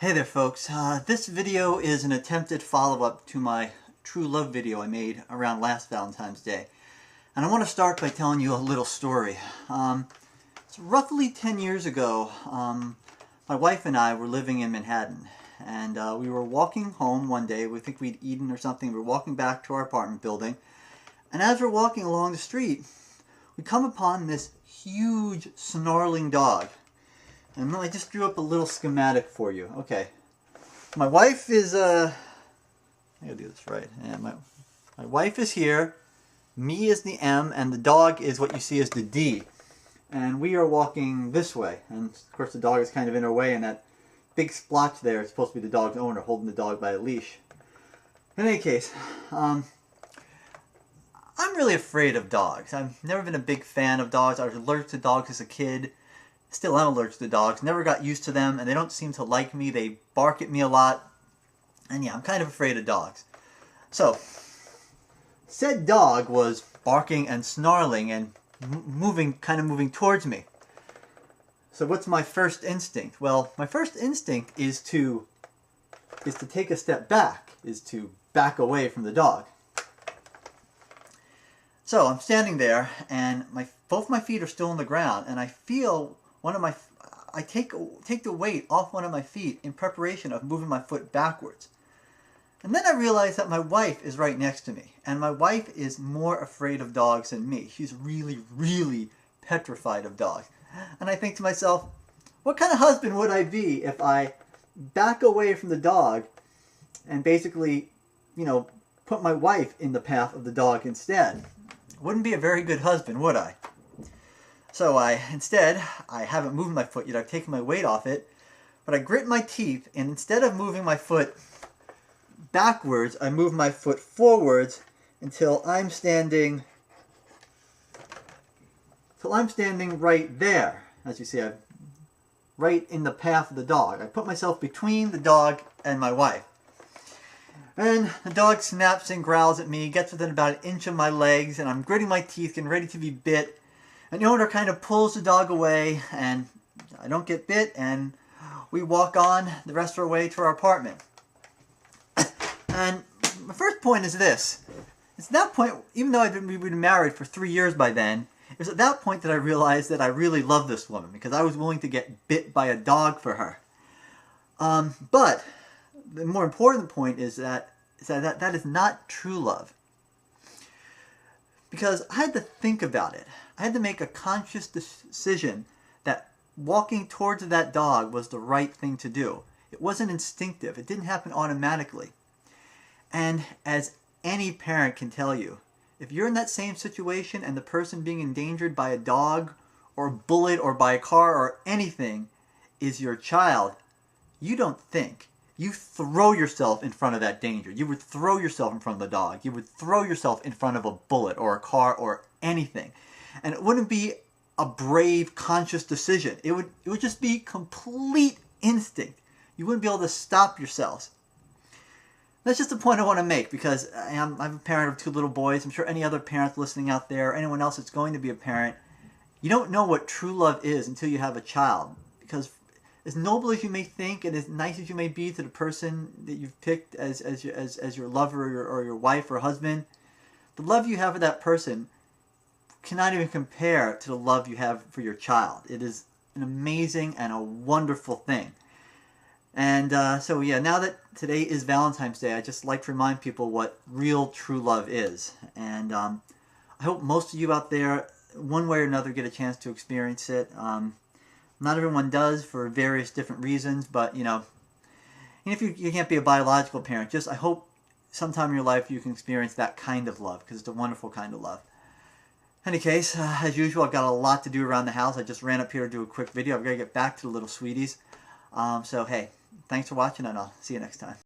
Hey there folks, this video is an attempted follow-up to my true love video I made around last Valentine's Day. And I want to start by telling you a little story. It's roughly 10 years ago, my wife and I were living in Manhattan. And we were walking home one day, we think we'd eaten or something, we were walking back to our apartment building. And as we're walking along the street, we come upon this huge snarling dog. And I just drew up a little schematic for you. Okay. My wife is, I gotta do this right. Yeah, my wife is here, me is the M, and the dog is what you see as the D. And we are walking this way. And of course the dog is kind of in our way, and that big splotch there is supposed to be the dog's owner holding the dog by a leash. In any case, I'm really afraid of dogs. I've never been a big fan of dogs. I was allergic to dogs as a kid. Still am allergic to dogs, never got used to them, and they don't seem to like me. They bark at me a lot, and yeah, I'm kind of afraid of dogs. So, said dog was barking and snarling and kind of moving towards me. So what's my first instinct? Well, my first instinct is to take a step back, is to back away from the dog. So I'm standing there, and both my feet are still on the ground, and I feel I take the weight off one of my feet in preparation of moving my foot backwards. And then I realize that my wife is right next to me. And my wife is more afraid of dogs than me. She's really, really petrified of dogs. And I think to myself, what kind of husband would I be if I back away from the dog and basically, put my wife in the path of the dog instead? Wouldn't be a very good husband, would I? So instead, I haven't moved my foot yet. I've taken my weight off it, but I grit my teeth, and instead of moving my foot backwards, I move my foot forwards until I'm standing right there. As you see, I'm right in the path of the dog. I put myself between the dog and my wife. And the dog snaps and growls at me, gets within about an inch of my legs, and I'm gritting my teeth, getting ready to be bit. And the owner kind of pulls the dog away, and I don't get bit, and we walk on the rest of our way to our apartment. And my first point is this. It's at that point, even though we'd been married for 3 years by then, it was at that point that I realized that I really loved this woman, because I was willing to get bit by a dog for her. But the more important point is that is not true love. Because I had to think about it. I had to make a conscious decision that walking towards that dog was the right thing to do. It wasn't instinctive. It didn't happen automatically. And as any parent can tell you, if you're in that same situation and the person being endangered by a dog or a bullet or by a car or anything is your child, you don't think. You throw yourself in front of that danger. You would throw yourself in front of the dog. You would throw yourself in front of a bullet or a car or anything. And it wouldn't be a brave, conscious decision. It would just be complete instinct. You wouldn't be able to stop yourselves. That's just the point I want to make, because I'm a parent of 2 little boys. I'm sure any other parents listening out there, or anyone else that's going to be a parent, you don't know what true love is until you have a child. Because as noble as you may think and as nice as you may be to the person that you've picked as your lover or your wife or husband, the love you have for that person cannot even compare to the love you have for your child. It is an amazing and a wonderful thing. And so yeah, now that today is Valentine's Day, I just like to remind people what real true love is. And I hope most of you out there, one way or another, get a chance to experience it. Not everyone does for various different reasons, but even if you can't be a biological parent, I hope sometime in your life you can experience that kind of love, because it's a wonderful kind of love. In any case, as usual, I've got a lot to do around the house. I just ran up here to do a quick video. I've got to get back to the little sweeties. So hey, thanks for watching, and I'll see you next time.